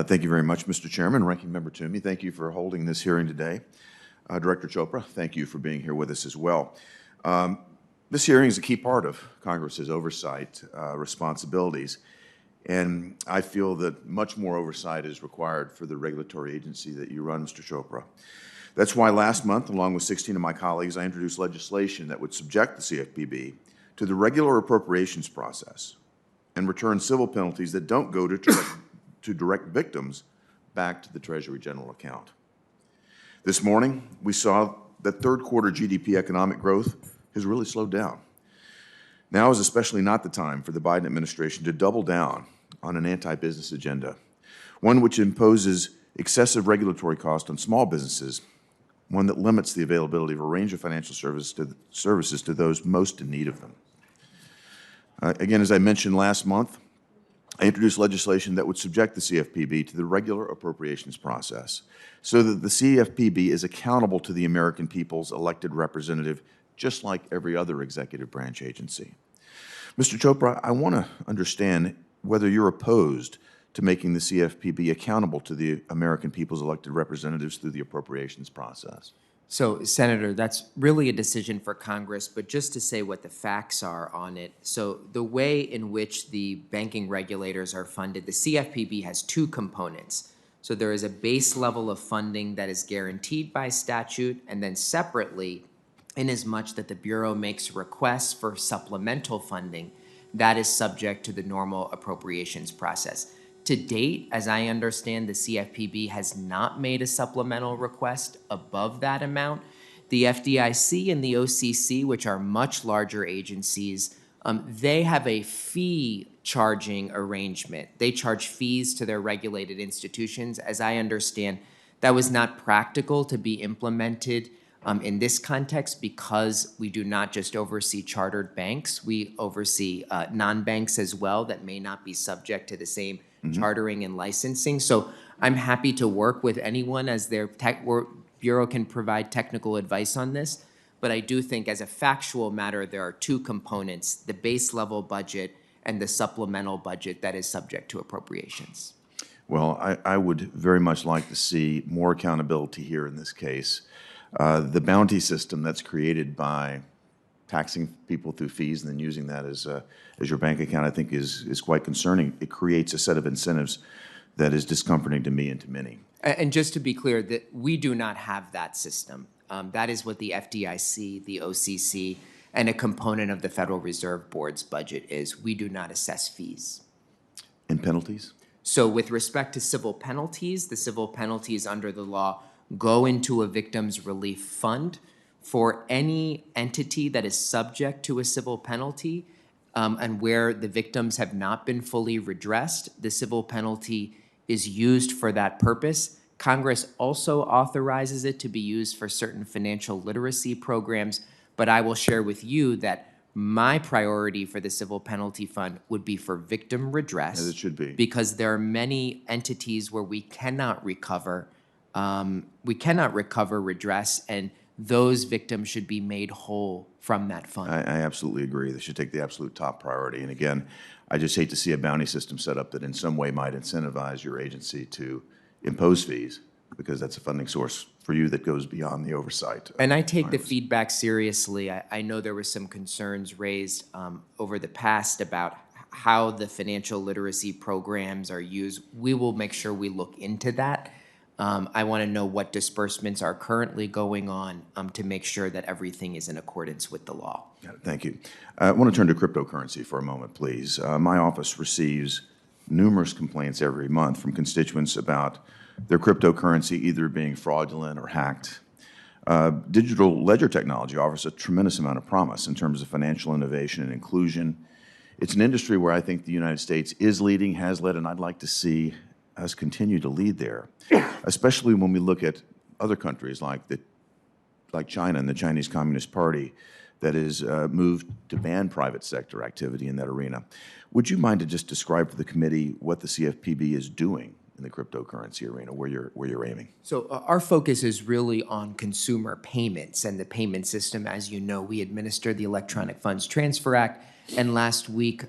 Thank you very much, Mr. Chairman. Ranking Member Toomey, thank you for holding this hearing today. Director Chopra, thank you for being here with us as well. This hearing is a key part of Congress's oversight responsibilities, and I feel that much more oversight is required for the regulatory agency that you run, Mr. Chopra. That's why last month, along with 16 of my colleagues, I introduced legislation that would subject the CFPB to the regular appropriations process and return civil penalties that don't go to direct victims back to the Treasury General account. This morning, we saw that third quarter GDP economic growth has really slowed down. Now is especially not the time for the Biden administration to double down on an anti-business agenda, one which imposes excessive regulatory cost on small businesses, one that limits the availability of a range of financial services to those most in need of them. Again, as I mentioned last month, I introduced legislation that would subject the CFPB to the regular appropriations process so that the CFPB is accountable to the American people's elected representative, just like every other executive branch agency. Mr. Chopra, I want to understand whether you're opposed to making the CFPB accountable to the American people's elected representatives through the appropriations process. So, Senator, that's really a decision for Congress, but just to say what the facts are on it. So the way in which the banking regulators are funded, the CFPB has two components. So there is a base level of funding that is guaranteed by statute, and then separately, inasmuch that the Bureau makes requests for supplemental funding, that is subject to the normal appropriations process. To date, as I understand, the CFPB has not made a supplemental request above that amount. The FDIC and the OCC, which are much larger agencies, they have a fee charging arrangement. They charge fees to their regulated institutions. As I understand, that was not practical to be implemented in this context because we do not just oversee chartered banks, we oversee non-banks as well that may not be subject to the same chartering and licensing. So I'm happy to work with anyone as their Bureau can provide technical advice on this. But I do think as a factual matter, there are two components, the base level budget and the supplemental budget that is subject to appropriations. Well, I would very much like to see more accountability here in this case. The bounty system that's created by taxing people through fees and then using that as your bank account, I think is quite concerning. It creates a set of incentives that is discomforting to me and to many. And just to be clear, that we do not have that system. That is what the FDIC, the OCC, and a component of the Federal Reserve Board's budget is. We do not assess fees. And penalties? So with respect to civil penalties, the civil penalties under the law go into a victims relief fund. For any entity that is subject to a civil penalty and where the victims have not been fully redressed, the civil penalty is used for that purpose. Congress also authorizes it to be used for certain financial literacy programs, but I will share with you that my priority for the civil penalty fund would be for victim redress. As it should be. Because there are many entities where we cannot recover redress, and those victims should be made whole from that fund. I absolutely agree. They should take the absolute top priority. And again, I just hate to see a bounty system set up that in some way might incentivize your agency to impose fees, because that's a funding source for you that goes beyond the oversight. And I take the feedback seriously. I know there were some concerns raised over the past about how the financial literacy programs are used. We will make sure we look into that. I want to know what disbursements are currently going on to make sure that everything is in accordance with the law. Thank you. I want to turn to cryptocurrency for a moment, please. My office receives numerous complaints every month from constituents about their cryptocurrency either being fraudulent or hacked. Digital ledger technology offers a tremendous amount of promise in terms of financial innovation and inclusion. It's an industry where I think the United States is leading, has led, and I'd like to see us continue to lead there, especially when we look at other countries like China and the Chinese Communist Party that has moved to ban private sector activity in that arena. Would you mind to just describe for the committee what the CFPB is doing in the cryptocurrency arena, where you're aiming? So our focus is really on consumer payments and the payment system. As you know, we administer the Electronic Funds Transfer Act, and last week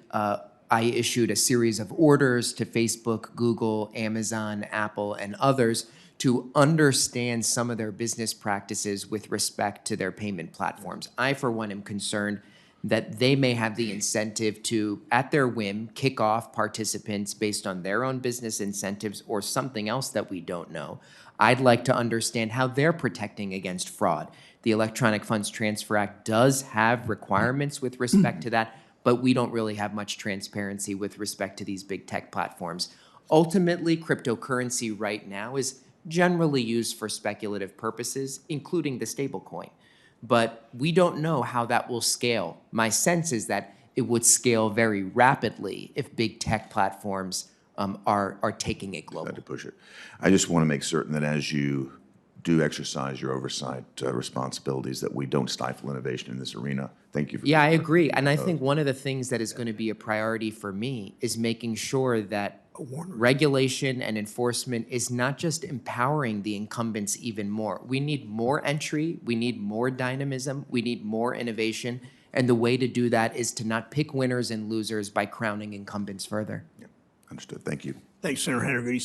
I issued a series of orders to Facebook, Google, Amazon, Apple, and others to understand some of their business practices with respect to their payment platforms. I, for one, am concerned that they may have the incentive to, at their whim, kick off participants based on their own business incentives or something else that we don't know. I'd like to understand how they're protecting against fraud. The Electronic Funds Transfer Act does have requirements with respect to that, but we don't really have much transparency with respect to these big tech platforms. Ultimately, cryptocurrency right now is generally used for speculative purposes, including the stablecoin. But we don't know how that will scale. My sense is that it would scale very rapidly if big tech platforms are taking it global. To push it. I just want to make certain that as you do exercise your oversight responsibilities, that we don't stifle innovation in this arena. Thank you for Yeah, I agree. And I think one of the things that is going to be a priority for me is making sure that regulation and enforcement is not just empowering the incumbents even more. We need more entry, we need more dynamism, we need more innovation. And the way to do that is to not pick winners and losers by crowning incumbents further. Understood. Thank you. Thanks, Senator Hagerty.